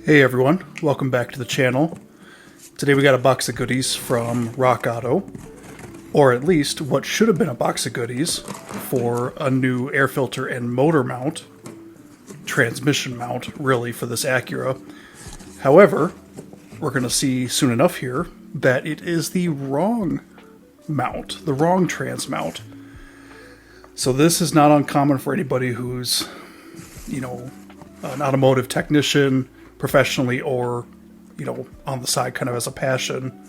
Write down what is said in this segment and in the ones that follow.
Hey everyone, welcome back to the channel. Today we got a box of goodies from Rock Auto, or at least what should have been a box of goodies for a new air filter and motor mount, transmission mount really, for this Acura. However, we're going to see soon enough here that it is the wrong mount, the wrong trans mount. So this is not uncommon for anybody who's, an automotive technician, professionally or, on the side kind of as a passion.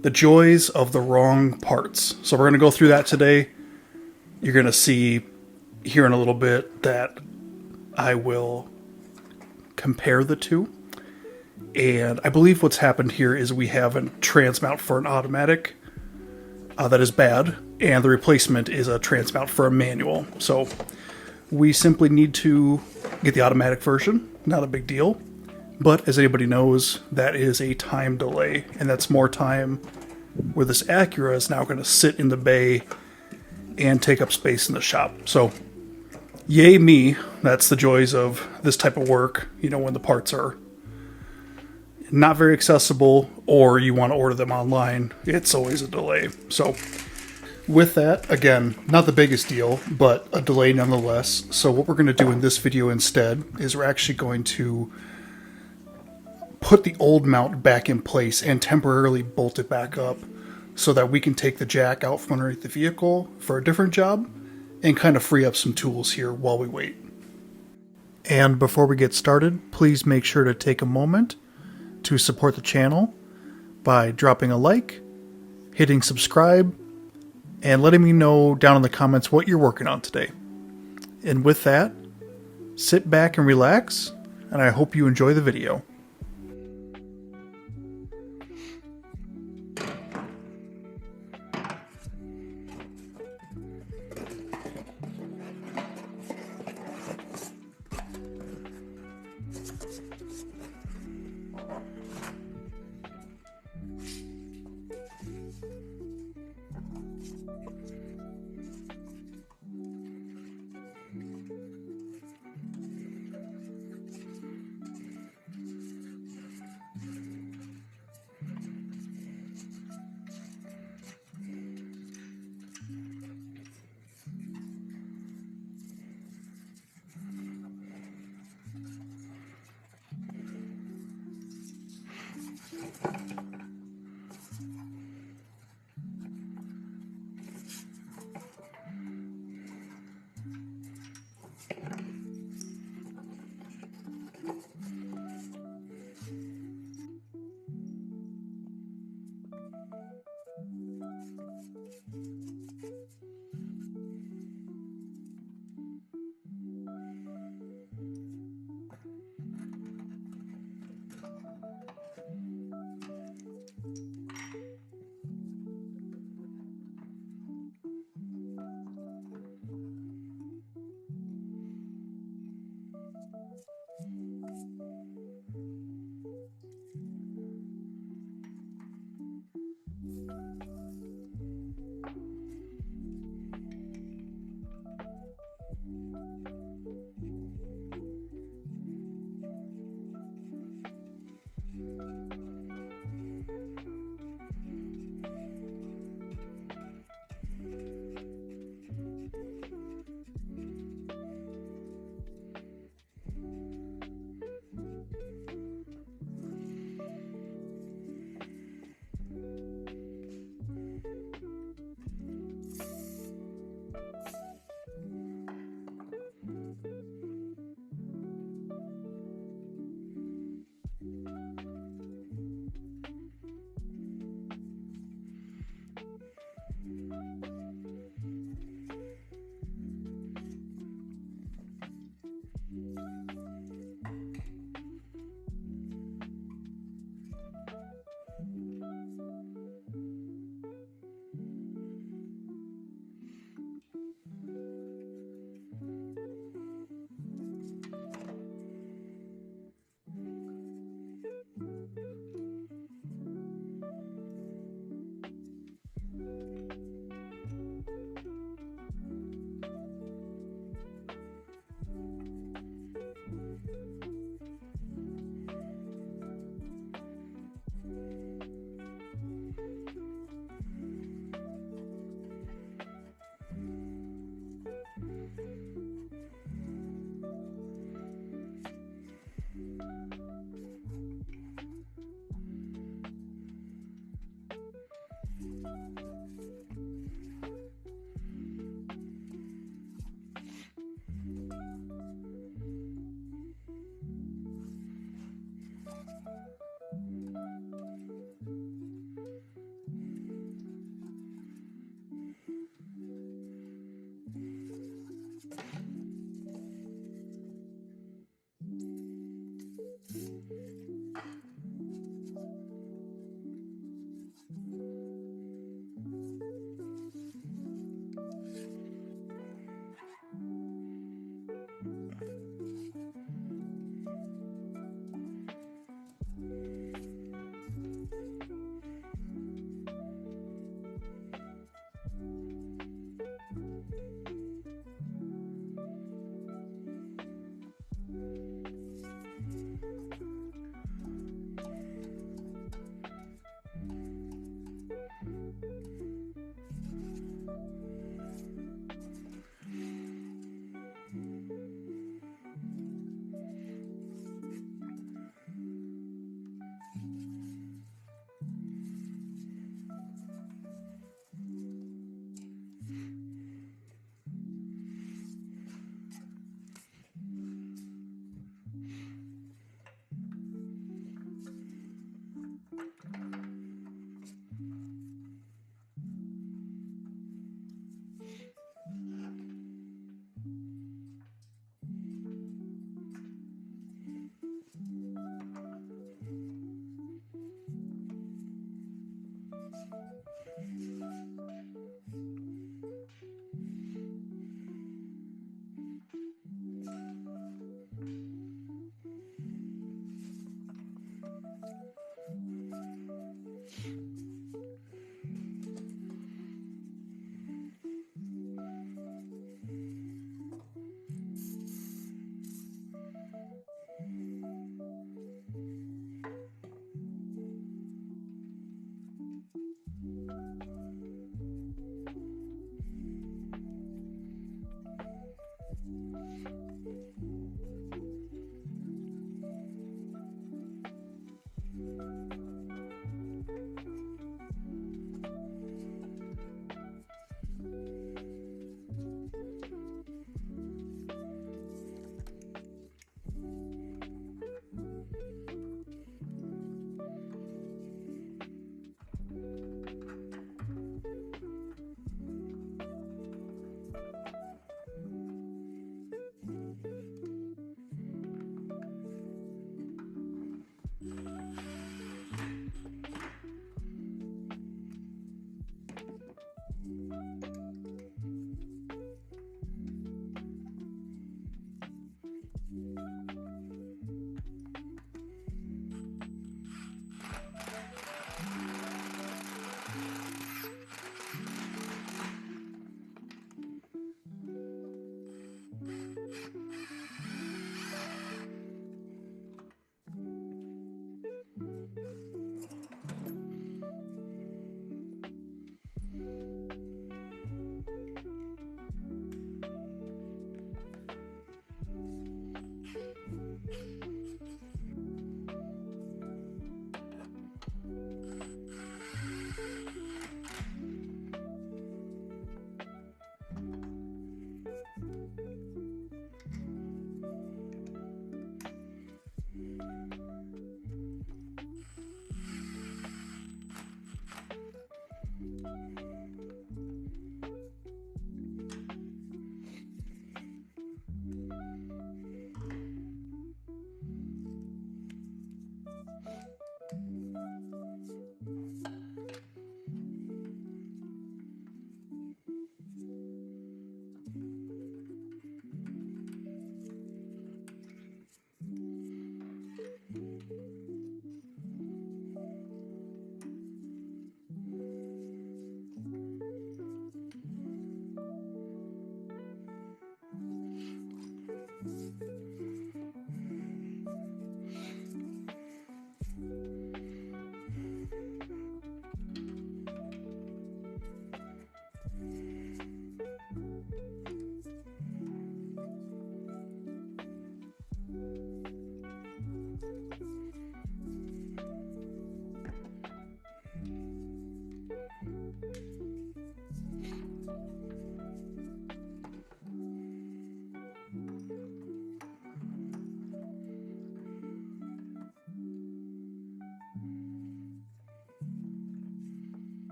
The joys of the wrong parts. So we're going to go through that today. You're going to see here in a little bit that I will compare the two. And I believe what's happened here is we have a trans mount for an automatic that is bad, and the replacement is a trans mount for a manual. So we simply need to get the automatic version. Not a big deal. But as anybody knows, that is a time delay, and that's more time where this Acura is now going to sit in the bay and take up space in the shop. So, yay me, that's the joys of this type of work, when the parts are not very accessible or you want to order them online, it's always a delay. So, with that, again, not the biggest deal, but a delay nonetheless. So what we're going to do in this video instead is we're actually going to put the old mount back in place and temporarily bolt it back up so that we can take the jack out from underneath the vehicle for a different job and kind of free up some tools here while we wait. And before we get started, please make sure to take a moment to support the channel by dropping a like, hitting subscribe, and letting me know down in the comments what you're working on today. And with that, sit back and relax, and I hope you enjoy the video.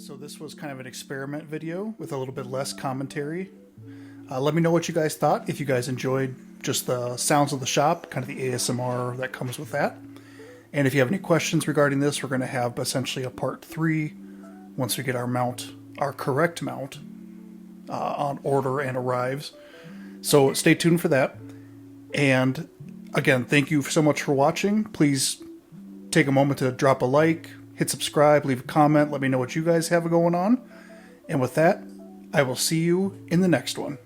So this was kind of an experiment video with a little bit less commentary. Let me know what you guys thought, if you guys enjoyed just the sounds of the shop, kind of the ASMR that comes with that. And if you have any questions regarding this, we're going to have essentially a part 3 once we get our mount, our correct mount, on order and arrives. So stay tuned for that. And again, thank you so much for watching. Please take a moment to drop a like, hit subscribe, leave a comment, let me know what you guys have going on. And with that, I will see you in the next one.